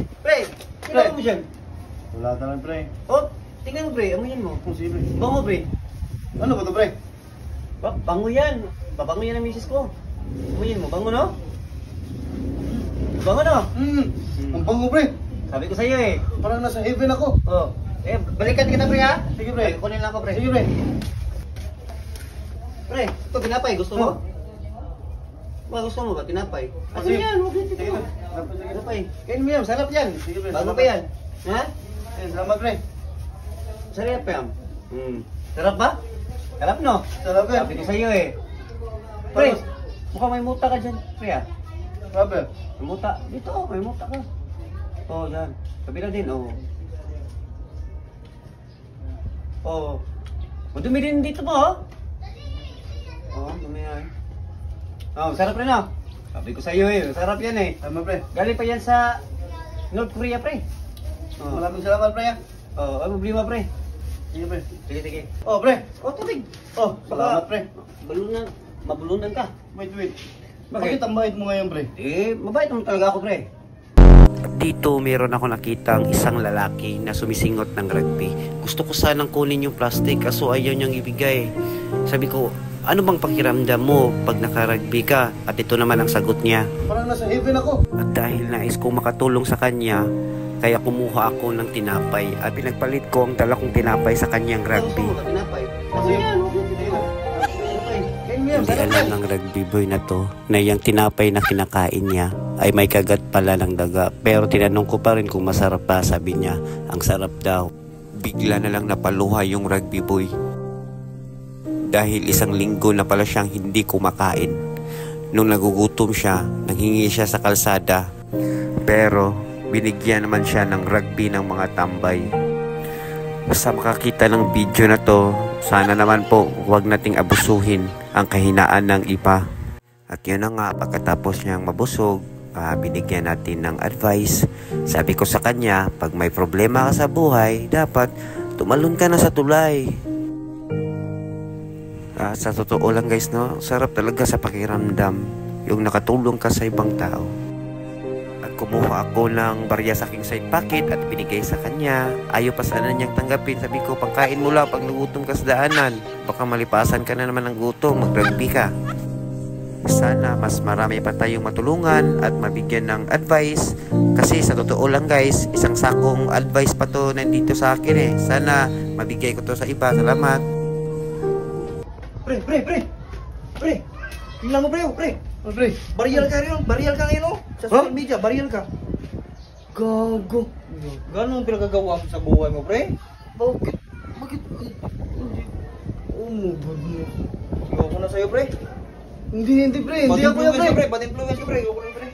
Pre, kailangan mo dyan. Wala ka lang, pre. Oh, tingnan mo, pre. Amoyin mo. Kung sige, pre. Bango, pre. Ano ba to, pre? Bango yan. Babango yan ang misis ko. Amoyin mo. Bango, no? Bango, no? Ang bango, pre. Sabi ko sa'yo eh. Parang nasa heaven ako. Oh. Balikan kita, pre, ha? Sige, pre. Kunin lang ako, pre. Sige, pre. Pre, ito tinapay. Gusto mo? Ba, gusto mo ba? Tinapay. Ano Sige. yan? Huwag yan. Sige, Tinapay. pre. Tinapay. Kain mo yan. Sarap yan. Sige, pre. Bago Salamat. pa yan. Ha? Salamat, pre. Sarap yan. Sarap ba? Sarap, no? Sarap, pre. Sabi ko sa'yo eh. Pre, mukhang may muta ka dyan, pre, ha? Sabi. May muta. Dito, may muta ka. Oh, yan. Kabila din, oh. Oh. Madumi din dito po, oh. Oh, dumi yan. Oh, sarap rin, oh. Sabi ko sa'yo eh, sarap yan eh. Tama, pre. Galing pa yan sa North Korea, pre. Oh, Maraming salamat, pre. oh, ay problema, pre. Sige, pre. Sige, sige. Oh, pre. Oh, tubig. Oh, salamat, pre. Mabulunan ka. Wait, wait. Bakit? Bakit ang bait mo ngayon, pre? Eh, mabait naman talaga ako, pre. Dito meron ako nakitang isang lalaki na sumisingot ng rugby. Gusto ko sanang kunin yung plastic kaso ayaw niyang ibigay. Sabi ko, ano bang pakiramdam mo pag naka-rugby ka? At ito naman ang sagot niya. Parang nasa heaven ako. At dahil nais kong makatulong sa kanya, kaya kumuha ako ng tinapay at pinagpalit ko ang dala kong tinapay sa kanyang rugby. Gusto mo ba tinapay? Ano yan? Huwag yan tinapay. Kain mo yan. Hindi alam ng rugby boy na to na yung tinapay na kinakain niya ay may kagat pala ng daga. Pero tinanong ko pa rin kung masarap pa, sabi niya, ang sarap daw. Bigla na lang napaluha yung rugby boy. Dahil isang linggo na pala siyang hindi kumakain. Nung nagugutom siya, nanghingi siya sa kalsada. Pero binigyan naman siya ng rugby ng mga tambay. Basta makakita ng video na to, sana naman po huwag nating abusuhin ang kahinaan ng iba. At yun na nga, pagkatapos niyang mabusog, binigyan natin ng advice. Sabi ko sa kanya, pag may problema ka sa buhay, dapat tumalon ka na sa tulay. Sa totoo lang guys, no, sarap talaga sa pakiramdam yung nakatulong ka sa ibang tao. At kumuha ako ng barya sa aking side pocket at binigay sa kanya. Ayaw pa sana niyang tanggapin. Sabi ko, pangkain mo lang pag nagutom ka sa daanan. Baka malipasan ka na naman ng gutom, mag-rugby ka. Sana mas marami pa tayong matulungan at mabigyan ng advice. Kasi sa totoo lang guys, isang sakong advice pa to nandito sa akin eh. Sana mabigay ko to sa iba. Salamat. Pre. Tingnan mo, pre. Oh, pre. Barial ka rin, oh. Sa social media, barial ka. Gago. Gano'n ang pinagagawa mo sa buhay mo, pre? Bakit? Oh my goodness. Ayoko na sa'yo, pre. Hindi, pre. Hindi ako yan, pre. Bad influence ka, pre. Ayoko na, pre.